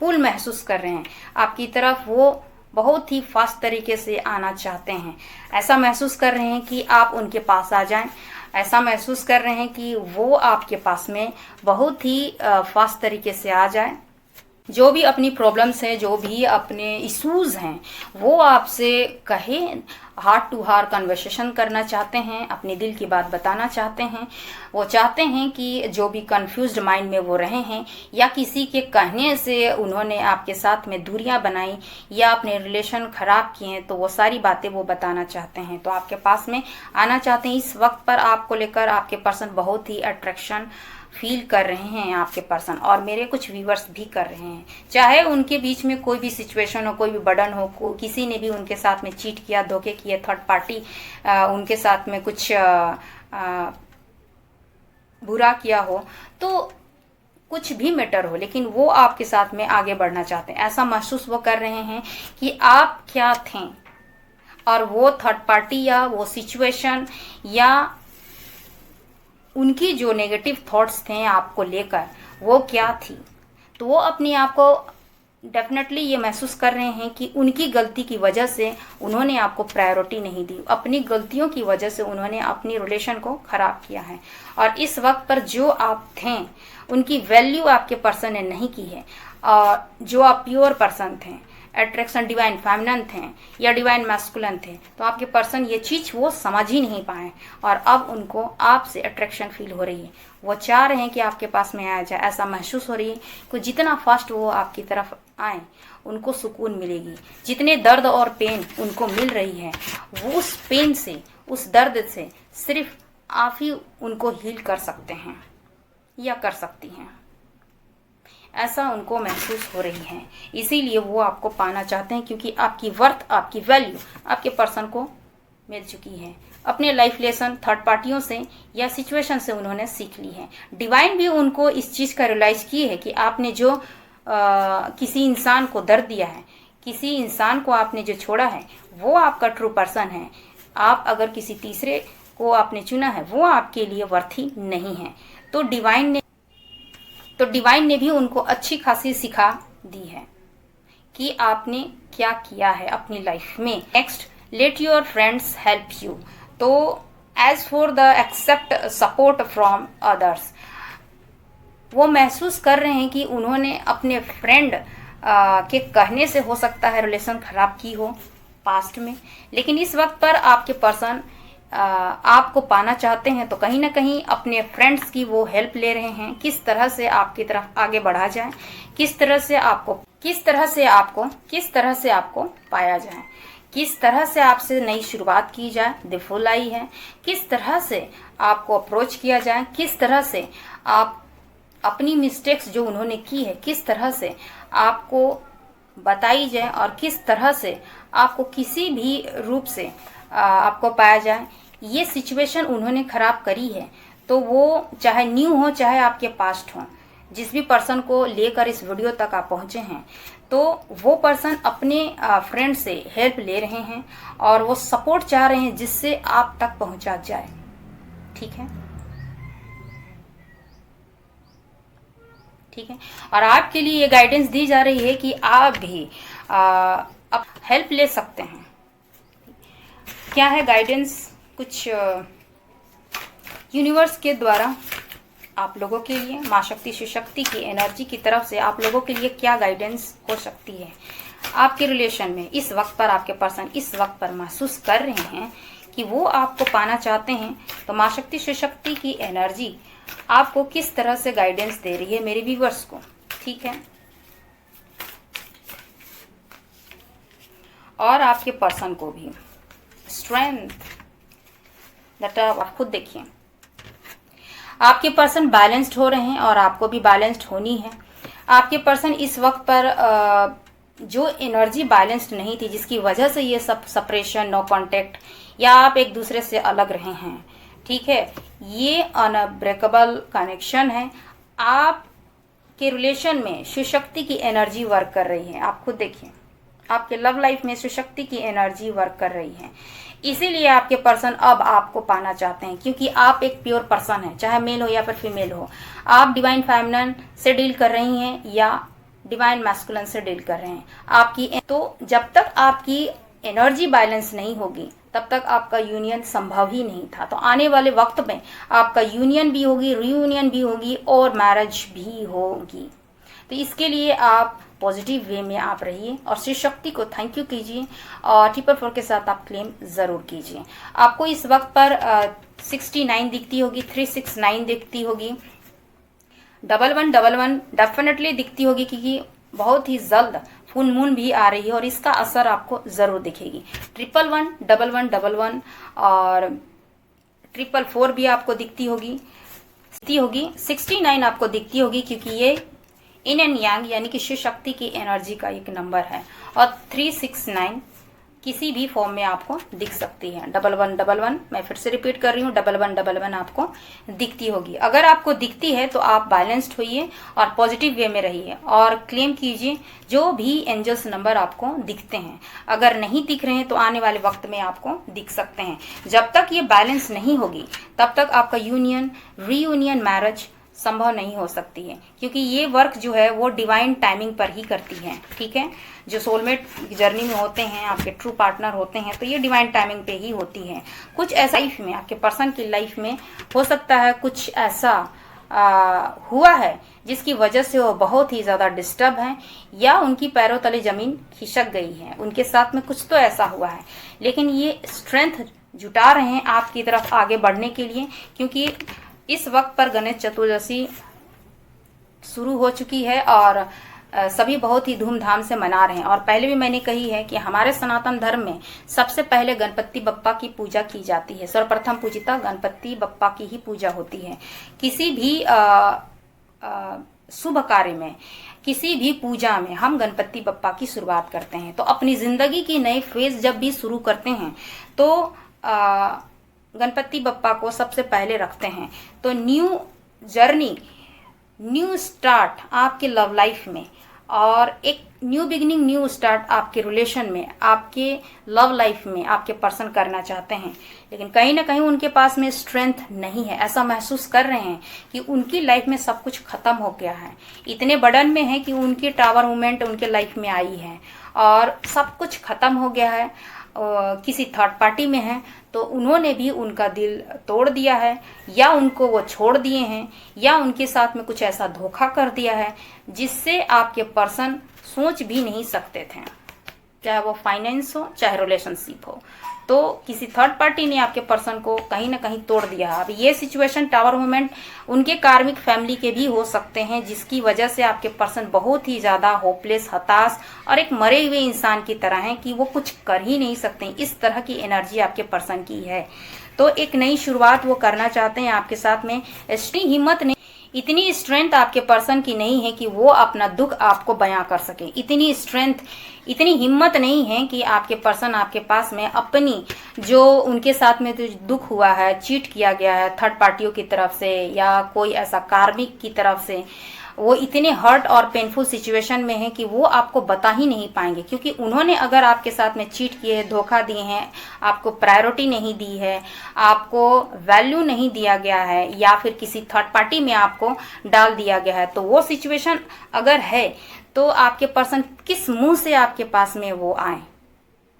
पुल महसूस कर रहे हैं, आपकी तरफ वो बहुत ही फास्ट तरीके से आना चाहते हैं। ऐसा महसूस कर रहे हैं कि आप उनके पास आ जाएं, ऐसा महसूस कर रहे हैं कि वो आपके पास में बहुत ही फास्ट तरीके से आ जाए। जो भी अपनी प्रॉब्लम्स हैं, जो भी अपने इश्यूज हैं, वो आपसे कहे, हार्ट टू हार्ट कन्वर्सेशन करना चाहते हैं, अपने दिल की बात बताना चाहते हैं। वो चाहते हैं कि जो भी कंफ्यूज्ड माइंड में वो रहे हैं या किसी के कहने से उन्होंने आपके साथ में दूरियां बनाई या अपने रिलेशन खराब किए हैं, तो वो सारी बातें वो बताना चाहते हैं। तो आपके पास में आना चाहते हैं। इस वक्त पर आपको लेकर आपके पर्सन बहुत ही अट्रैक्शन फील कर रहे हैं आपके पर्सन, और मेरे कुछ व्यूवर्स भी कर रहे हैं। चाहे उनके बीच में कोई भी सिचुएशन हो, कोई भी बर्डन हो, किसी ने भी उनके साथ में चीट किया, धोखे किए, थर्ड पार्टी उनके साथ में कुछ बुरा किया हो, तो कुछ भी मैटर हो, लेकिन वो आपके साथ में आगे बढ़ना चाहते हैं। ऐसा महसूस वो कर रहे हैं कि आप क्या थे और वो थर्ड पार्टी या वो सिचुएशन या उनकी जो नेगेटिव थॉट्स थे आपको लेकर, वो क्या थी। तो वो अपने आप को डेफिनेटली ये महसूस कर रहे हैं कि उनकी गलती की वजह से उन्होंने आपको प्रायोरिटी नहीं दी, अपनी गलतियों की वजह से उन्होंने अपनी रिलेशन को खराब किया है। और इस वक्त पर जो आप थे उनकी वैल्यू आपके पर्सन ने नहीं की है। और जो आप प्योर पर्सन थे, अट्रैक्शन डिवाइन फेमिनिन थे या डिवाइन मैस्कुलिन थे, तो आपके पर्सन ये चीज वो समझ ही नहीं पाए और अब उनको आपसे अट्रैक्शन फील हो रही है। वो चाह रहे हैं कि आपके पास में आया जाए, ऐसा महसूस हो रही है कि जितना फास्ट वो आपकी तरफ आए उनको सुकून मिलेगी। जितने दर्द और पेन उनको मिल रही है, वो उस पेन से, उस दर्द से सिर्फ आप ही उनको हील कर सकते हैं या कर सकती हैं। ऐसा उनको महसूस हो रही है, इसीलिए वो आपको पाना चाहते हैं, क्योंकि आपकी वर्थ, आपकी वैल्यू आपके पर्सन को मिल चुकी है। अपने लाइफ लेसन थर्ड पार्टियों से या सिचुएशन से उन्होंने सीख ली है। डिवाइन भी उनको इस चीज़ का रियलाइज की है कि आपने जो किसी इंसान को दर्द दिया है, किसी इंसान को आपने जो छोड़ा है, वो आपका ट्रू पर्सन है। आप अगर किसी तीसरे को आपने चुना है, वो आपके लिए वर्थी नहीं है। तो डिवाइन ने भी उनको अच्छी खासी सिखा दी है कि आपने क्या किया है अपनी लाइफ में। Next, let your friends help you. तो as for the accept support from others, वो महसूस कर रहे हैं कि उन्होंने अपने फ्रेंड के कहने से हो सकता है रिलेशन खराब की हो पास्ट में, लेकिन इस वक्त पर आपके पर्सन आपको पाना चाहते हैं, तो कहीं ना कहीं अपने फ्रेंड्स की वो हेल्प ले रहे हैं। किस तरह से आपकी तरफ आगे बढ़ा जाए, किस तरह से आपको पाया जाए, किस तरह से आपसे नई शुरुआत की जाए। द फुल आई है, किस तरह से आपको अप्रोच किया जाए, किस तरह से आप अपनी मिस्टेक्स जो उन्होंने की है, किस तरह से आपको बताई जाए और किस तरह से आपको किसी भी रूप से आपको पाया जाए। ये सिचुएशन उन्होंने खराब करी है, तो वो चाहे न्यू हो चाहे आपके पास्ट हो, जिस भी पर्सन को लेकर इस वीडियो तक आप पहुंचे हैं, तो वो पर्सन अपने फ्रेंड से हेल्प ले रहे हैं और वो सपोर्ट चाह रहे हैं जिससे आप तक पहुंचा जाए। ठीक है, ठीक है। और आपके लिए ये गाइडेंस दी जा रही है कि आप भी अब हेल्प ले सकते हैं। क्या है गाइडेंस? कुछ यूनिवर्स के द्वारा आप लोगों के लिए, माँ शक्ति शिव शक्ति की एनर्जी की तरफ से आप लोगों के लिए क्या गाइडेंस हो सकती है आपके रिलेशन में। इस वक्त पर आपके पर्सन इस वक्त पर महसूस कर रहे हैं कि वो आपको पाना चाहते हैं, तो माँ शक्ति शिव शक्ति की एनर्जी आपको किस तरह से गाइडेंस दे रही है मेरे व्यूअर्स को। ठीक है, और आपके पर्सन को भी स्ट्रेंथ, बेटा आप खुद देखिए, आपके पर्सन बैलेंस्ड हो रहे हैं और आपको भी बैलेंस्ड होनी है। आपके पर्सन इस वक्त पर जो एनर्जी बैलेंस्ड नहीं थी, जिसकी वजह से ये सब सेपरेशन, नो कांटेक्ट, या आप एक दूसरे से अलग रहे हैं, ठीक है, ये अनब्रेकेबल कनेक्शन है। आपके रिलेशन में शिव शक्ति की एनर्जी वर्क कर रही है। आप खुद देखिए, आपके लव लाइफ में शिव शक्ति की एनर्जी वर्क कर रही है। इसीलिए आपके पर्सन अब आपको पाना चाहते हैं, क्योंकि आप एक प्योर पर्सन है, चाहे मेल हो या फिर फीमेल हो। आप डिवाइन फेमिनिन से डील कर रही हैं या डिवाइन मैस्कुलिन से डील कर रहे हैं। आपकी तो जब तक आपकी एनर्जी बैलेंस नहीं होगी तब तक आपका यूनियन संभव ही नहीं था। तो आने वाले वक्त में आपका यूनियन भी होगी, रियूनियन भी होगी और मैरिज भी होगी। तो इसके लिए आप पॉजिटिव वे में आप रहिए और शिव शक्ति को थैंक यू कीजिए और 444 के साथ आप क्लेम जरूर कीजिए। आपको इस वक्त पर 69 दिखती होगी, 369 दिखती होगी, 1111 डेफिनेटली दिखती होगी, क्योंकि बहुत ही जल्द फुल मून भी आ रही है और इसका असर आपको जरूर दिखेगी। 111, 1111 और 444 भी आपको दिखती होगी। 69 आपको दिखती होगी, क्योंकि ये इन एंड यांग यानी कि शिव शक्ति की एनर्जी का एक नंबर है। और 369 किसी भी फॉर्म में आपको दिख सकती है। 1111 मैं फिर से रिपीट कर रही हूँ, 1111 आपको दिखती होगी। अगर आपको दिखती है तो आप बैलेंस्ड होइए और पॉजिटिव वे में रहिए और क्लेम कीजिए जो भी एंजल्स नंबर आपको दिखते हैं। अगर नहीं दिख रहे हैं तो आने वाले वक्त में आपको दिख सकते हैं। जब तक ये बैलेंस नहीं होगी तब तक आपका यूनियन, रीयूनियन, मैरिज संभव नहीं हो सकती है, क्योंकि ये वर्क जो है वो डिवाइन टाइमिंग पर ही करती है। ठीक है, जो सोलमेट जर्नी में होते हैं, आपके ट्रू पार्टनर होते हैं, तो ये डिवाइन टाइमिंग पे ही होती है। कुछ ऐसा लाइफ में, आपके पर्सन की लाइफ में हो सकता है कुछ ऐसा हुआ है जिसकी वजह से वो बहुत ही ज्यादा डिस्टर्ब हैं या उनकी पैरों तले जमीन खिसक गई है। उनके साथ में कुछ तो ऐसा हुआ है, लेकिन ये स्ट्रेंथ जुटा रहे हैं आपकी तरफ आगे बढ़ने के लिए, क्योंकि इस वक्त पर गणेश चतुर्दशी शुरू हो चुकी है और सभी बहुत ही धूमधाम से मना रहे हैं। और पहले भी मैंने कही है कि हमारे सनातन धर्म में सबसे पहले गणपति बप्पा की पूजा की जाती है। सर्वप्रथम पूजिता गणपति बप्पा की ही पूजा होती है। किसी भी शुभ कार्य में, किसी भी पूजा में हम गणपति बप्पा की शुरुआत करते हैं। तो अपनी जिंदगी की नई फेज जब भी शुरू करते हैं तो गणपति बप्पा को सबसे पहले रखते हैं। तो न्यू जर्नी, न्यू स्टार्ट आपके लव लाइफ में और एक न्यू बिगिनिंग, न्यू स्टार्ट आपके रिलेशन में, आपके लव लाइफ में आपके पर्सन करना चाहते हैं, लेकिन कहीं ना कहीं उनके पास में स्ट्रेंथ नहीं है। ऐसा महसूस कर रहे हैं कि उनकी लाइफ में सब कुछ खत्म हो गया है। इतने बर्डन में है कि उनकी टावर मूवमेंट उनके लाइफ में आई है और सब कुछ खत्म हो गया है, किसी थर्ड पार्टी में है, तो उन्होंने भी उनका दिल तोड़ दिया है या उनको वो छोड़ दिए हैं या उनके साथ में कुछ ऐसा धोखा कर दिया है जिससे आपके पर्सन सोच भी नहीं सकते थे, चाहे वो फाइनेंस हो चाहे रिलेशनशिप हो। तो किसी थर्ड पार्टी ने आपके पर्सन को कहीं ना कहीं तोड़ दिया है। अब ये सिचुएशन, टावर मूवमेंट उनके कार्मिक फैमिली के भी हो सकते हैं, जिसकी वजह से आपके पर्सन बहुत ही ज्यादा होपलेस, हताश और एक मरे हुए इंसान की तरह हैं कि वो कुछ कर ही नहीं सकते। इस तरह की एनर्जी आपके पर्सन की है। तो एक नई शुरुआत वो करना चाहते हैं आपके साथ में। इतनी हिम्मत नहीं इतनी स्ट्रेंथ आपके पर्सन की नहीं है कि वो अपना दुख आपको बयां कर सके। इतनी स्ट्रेंथ, इतनी हिम्मत नहीं है कि आपके पर्सन आपके पास में अपनी जो उनके साथ में जो दुख हुआ है, चीट किया गया है थर्ड पार्टियों की तरफ से या कोई ऐसा कार्मिक की तरफ से, वो इतने हर्ट और पेनफुल सिचुएशन में है कि वो आपको बता ही नहीं पाएंगे। क्योंकि उन्होंने अगर आपके साथ में चीट किए, धोखा दिए हैं, आपको प्रायोरिटी नहीं दी है, आपको वैल्यू नहीं दिया गया है, या फिर किसी थर्ड पार्टी में आपको डाल दिया गया है, तो वो सिचुएशन अगर है तो आपके पर्सन किस मुंह से आपके पास में वो आए।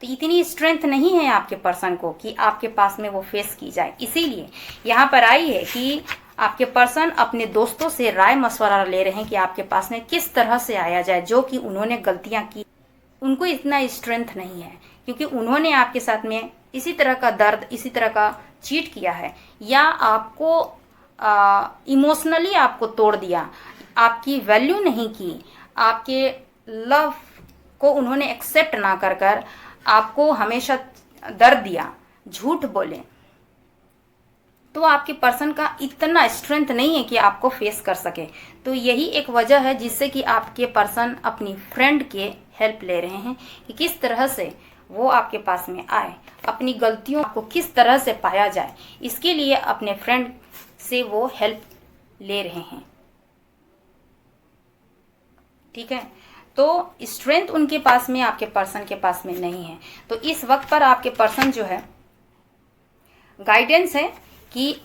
तो इतनी स्ट्रेंथ नहीं है आपके पर्सन को कि आपके पास में वो फेस की जाए। इसीलिए यहाँ पर आई है कि आपके पर्सन अपने दोस्तों से राय मशवरा ले रहे हैं कि आपके पास में किस तरह से आया जाए, जो कि उन्होंने गलतियां की। उनको इतना स्ट्रेंथ नहीं है क्योंकि उन्होंने आपके साथ में इसी तरह का दर्द, इसी तरह का चीट किया है, या आपको इमोशनली आपको तोड़ दिया, आपकी वैल्यू नहीं की, आपके लव को उन्होंने एक्सेप्ट ना कर कर आपको हमेशा दर्द दिया, झूठ बोले। तो आपके पर्सन का इतना स्ट्रेंथ नहीं है कि आपको फेस कर सके। तो यही एक वजह है जिससे कि आपके पर्सन अपनी फ्रेंड के हेल्प ले रहे हैं कि किस तरह से वो आपके पास में आए, अपनी गलतियों को किस तरह से पाया जाए, इसके लिए अपने फ्रेंड से वो हेल्प ले रहे हैं। ठीक है, तो स्ट्रेंथ उनके पास में, आपके पर्सन के पास में नहीं है। तो इस वक्त पर आपके पर्सन जो है, गाइडेंस है कि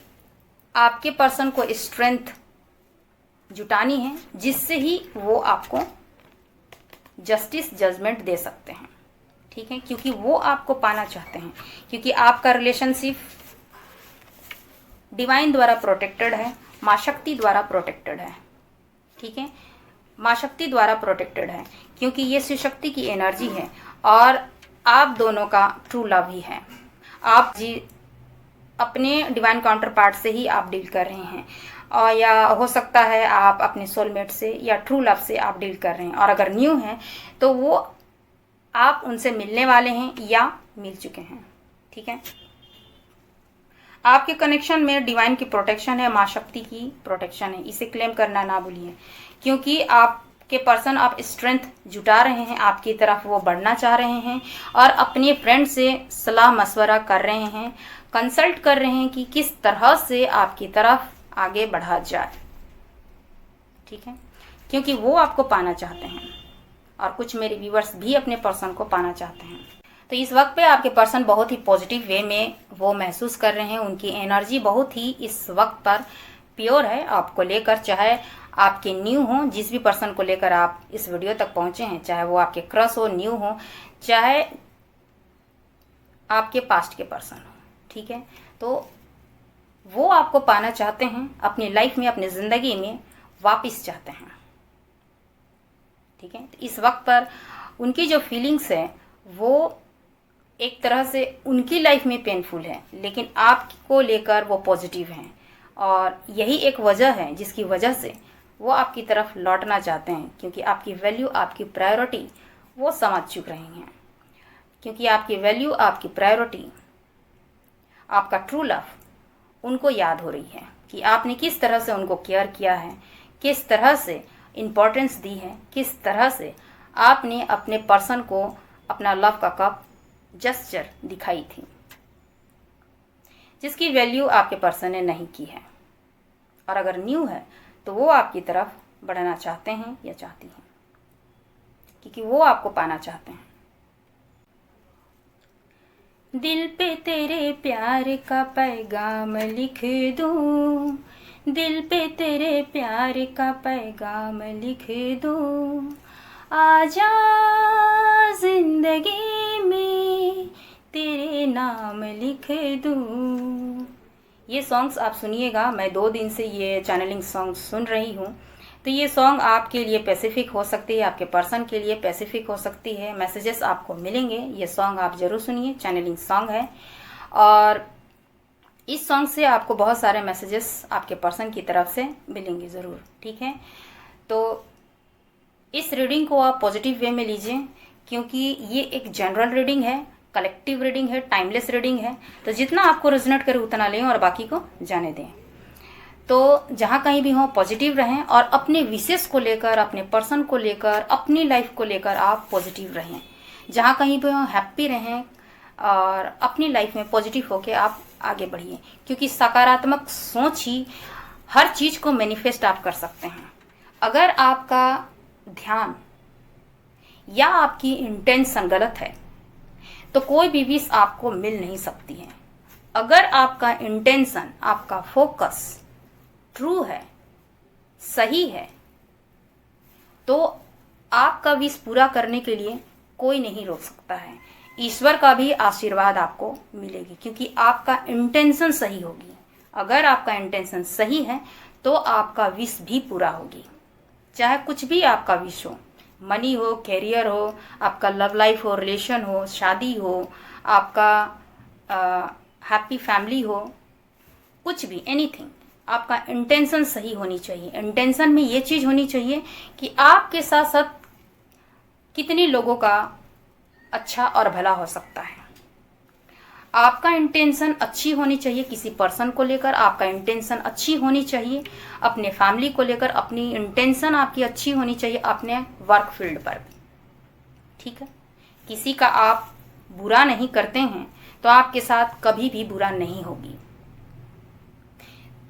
आपके पर्सन को स्ट्रेंथ जुटानी है, जिससे ही वो आपको जस्टिस जजमेंट दे सकते हैं। ठीक है, क्योंकि वो आपको पाना चाहते हैं, क्योंकि आपका रिलेशनशिप डिवाइन द्वारा प्रोटेक्टेड है, माँ शक्ति द्वारा प्रोटेक्टेड है। ठीक है, माँ शक्ति द्वारा प्रोटेक्टेड है क्योंकि ये शिव शक्ति की एनर्जी है और आप दोनों का ट्रू लव ही है। आप जी अपने डिवाइन काउंटर पार्ट से ही आप डील कर रहे हैं, और या हो सकता है आप अपने सोलमेट से या ट्रू लव से आप डील कर रहे हैं। और अगर न्यू है तो वो आप उनसे मिलने वाले हैं या मिल चुके हैं। ठीक है, आपके कनेक्शन में डिवाइन की प्रोटेक्शन है, माँ शक्ति की प्रोटेक्शन है, इसे क्लेम करना ना भूलिए। क्योंकि आपके पर्सन आप स्ट्रेंथ जुटा रहे हैं, आपकी तरफ वो बढ़ना चाह रहे हैं और अपने फ्रेंड से सलाह मशवरा कर रहे हैं, कंसल्ट कर रहे हैं कि किस तरह से आपकी तरफ आगे बढ़ा जाए। ठीक है, क्योंकि वो आपको पाना चाहते हैं और कुछ मेरे व्यूअर्स भी अपने पर्सन को पाना चाहते हैं। तो इस वक्त पे आपके पर्सन बहुत ही पॉजिटिव वे में वो महसूस कर रहे हैं। उनकी एनर्जी बहुत ही इस वक्त पर प्योर है आपको लेकर, चाहे आपके न्यू हो, जिस भी पर्सन को लेकर आप इस वीडियो तक पहुंचे हैं, चाहे वो आपके क्रश हो, न्यू हो, चाहे आपके पास्ट के पर्सन हो। ठीक है, तो वो आपको पाना चाहते हैं, अपनी लाइफ में, अपनी ज़िंदगी में वापस चाहते हैं। ठीक है, तो इस वक्त पर उनकी जो फीलिंग्स है वो एक तरह से उनकी लाइफ में पेनफुल है, लेकिन आपको लेकर वो पॉजिटिव हैं। और यही एक वजह है जिसकी वजह से वो आपकी तरफ लौटना चाहते हैं, क्योंकि आपकी वैल्यू, आपकी प्रायोरिटी वो समझ चुक रही हैं। क्योंकि आपकी वैल्यू, आपकी प्रायोरिटी, आपका ट्रू लव उनको याद हो रही है कि आपने किस तरह से उनको केयर किया है, किस तरह से इम्पोर्टेंस दी है, किस तरह से आपने अपने पर्सन को अपना लव का कप जेस्चर दिखाई थी, जिसकी वैल्यू आपके पर्सन ने नहीं की है। और अगर न्यू है तो वो आपकी तरफ बढ़ना चाहते हैं या चाहती हैं, क्योंकि वो आपको पाना चाहते हैं। दिल पे तेरे प्यार का पैगाम लिख दूं, दिल पे तेरे प्यार का पैगाम लिख दूं, आजा जिंदगी में तेरे नाम लिख दूं। ये सॉन्ग्स आप सुनिएगा, मैं 2 दिन से ये चैनलिंग सॉन्ग सुन रही हूँ। तो ये सॉन्ग आपके लिए स्पेसिफिक हो सकती है, आपके पर्सन के लिए स्पेसिफिक हो सकती है, मैसेजेस आपको मिलेंगे। ये सॉन्ग आप ज़रूर सुनिए, चैनलिंग सॉन्ग है और इस सॉन्ग से आपको बहुत सारे मैसेजेस आपके पर्सन की तरफ से मिलेंगे ज़रूर। ठीक है, तो इस रीडिंग को आप पॉजिटिव वे में लीजिए, क्योंकि ये एक जनरल रीडिंग है, कलेक्टिव रीडिंग है, टाइमलेस रीडिंग है। तो जितना आपको रेजोनेट करे उतना लें और बाकी को जाने दें। तो जहाँ कहीं भी हों पॉजिटिव रहें और अपने विशेष को लेकर, अपने पर्सन को लेकर, अपनी लाइफ को लेकर आप पॉजिटिव रहें। जहाँ कहीं भी हों हैप्पी रहें और अपनी लाइफ में पॉजिटिव होकर आप आगे बढ़िए, क्योंकि सकारात्मक सोच ही हर चीज़ को मैनिफेस्ट आप कर सकते हैं। अगर आपका ध्यान या आपकी इंटेंशन गलत है तो कोई भी विश आपको मिल नहीं सकती है। अगर आपका इंटेंशन, आपका फोकस ट्रू है, सही है, तो आपका विश पूरा करने के लिए कोई नहीं रोक सकता है। ईश्वर का भी आशीर्वाद आपको मिलेगी, क्योंकि आपका इंटेंशन सही होगी। अगर आपका इंटेंशन सही है तो आपका विश भी पूरा होगी, चाहे कुछ भी आपका विश हो, मनी हो, कैरियर हो, आपका लव लाइफ हो, रिलेशन हो, शादी हो, आपका हैप्पी फैमिली हो, कुछ भी, एनीथिंग। आपका इंटेंशन सही होनी चाहिए। इंटेंशन में ये चीज़ होनी चाहिए कि आपके साथ साथ कितने लोगों का अच्छा और भला हो सकता है। आपका इंटेंशन अच्छी होनी चाहिए किसी पर्सन को लेकर, आपका इंटेंशन अच्छी होनी चाहिए अपने फैमिली को लेकर, अपनी इंटेंशन आपकी अच्छी होनी चाहिए अपने वर्क फील्ड पर भी। ठीक है, किसी का आप बुरा नहीं करते हैं तो आपके साथ कभी भी बुरा नहीं होगी।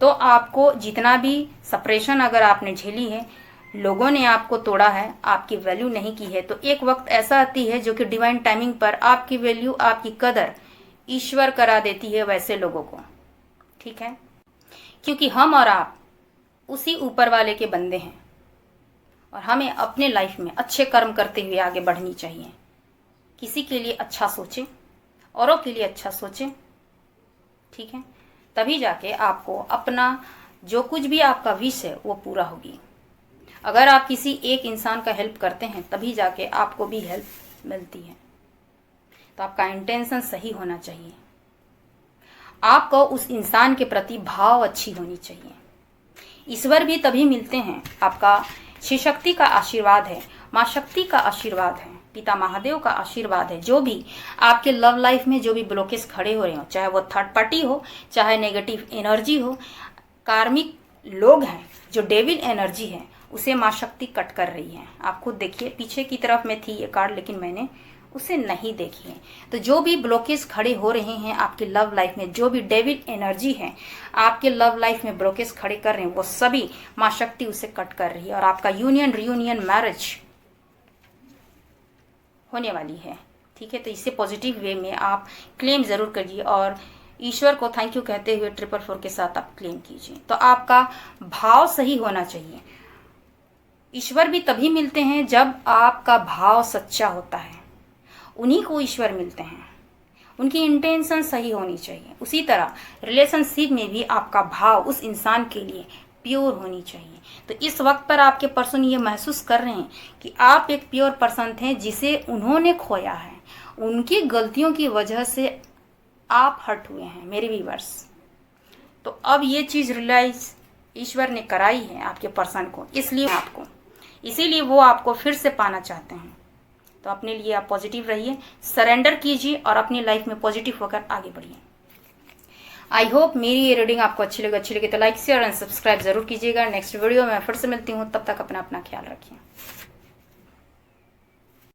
तो आपको जितना भी सप्रेशन अगर आपने झेली है, लोगों ने आपको तोड़ा है, आपकी वैल्यू नहीं की है, तो एक वक्त ऐसा आती है जो कि डिवाइन टाइमिंग पर आपकी वैल्यू, आपकी कदर ईश्वर करा देती है वैसे लोगों को। ठीक है, क्योंकि हम और आप उसी ऊपर वाले के बंदे हैं और हमें अपने लाइफ में अच्छे कर्म करते हुए आगे बढ़नी चाहिए। किसी के लिए अच्छा सोचें, औरों के लिए अच्छा सोचें। ठीक है, तभी जाके आपको अपना जो कुछ भी आपका विश है वो पूरा होगी। अगर आप किसी एक इंसान का हेल्प करते हैं तभी जाके आपको भी हेल्प मिलती है। तो आपका इंटेंशन सही होना चाहिए, आपको उस इंसान के प्रति भाव अच्छी होनी चाहिए। ईश्वर भी तभी मिलते हैं, आपका शिव शक्ति का आशीर्वाद है, माँ शक्ति का आशीर्वाद है, पिता महादेव का आशीर्वाद है। जो भी आपके लव लाइफ में जो भी ब्लॉकेज खड़े हो रहे हो, चाहे वो थर्ड पार्टी हो, चाहे नेगेटिव एनर्जी हो, कार्मिक लोग हैं, जो डेविल एनर्जी है, उसे माँ शक्ति कट कर रही है। आप खुद देखिए, पीछे की तरफ में थी ये कार्ड लेकिन मैंने उसे नहीं देखी है। तो जो भी ब्लॉकेज खड़े हो रहे हैं आपके लव लाइफ में, जो भी डेविल एनर्जी है आपके लव लाइफ में ब्लॉकेज खड़े कर रहे हैं, वो सभी माँ शक्ति उसे कट कर रही है और आपका यूनियन, रियूनियन, मैरिज होने वाली है। ठीक है, तो इसे पॉजिटिव वे में आप क्लेम जरूर करिए और ईश्वर को थैंक यू कहते हुए 444 के साथ आप क्लेम कीजिए। तो आपका भाव सही होना चाहिए। ईश्वर भी तभी मिलते हैं जब आपका भाव सच्चा होता है, उन्हीं को ईश्वर मिलते हैं। उनकी इंटेंशन सही होनी चाहिए। उसी तरह रिलेशनशिप में भी आपका भाव उस इंसान के लिए प्योर होनी चाहिए। तो इस वक्त पर आपके पर्सन ये महसूस कर रहे हैं कि आप एक प्योर पर्सन थे जिसे उन्होंने खोया है, उनकी गलतियों की वजह से आप हर्ट हुए हैं मेरे व्यूअर्स। तो अब ये चीज़ रियलाइज ईश्वर ने कराई है आपके पर्सन को, इसीलिए वो आपको फिर से पाना चाहते हैं। तो अपने लिए आप पॉजिटिव रहिए, सरेंडर कीजिए और अपनी लाइफ में पॉजिटिव होकर आगे बढ़िए। आई होप मेरी ये रीडिंग आपको अच्छी लगे तो लाइक शेयर एंड सब्सक्राइब जरूर कीजिएगा। नेक्स्ट वीडियो में फिर से मिलती हूँ, तब तक अपना ख्याल रखिए।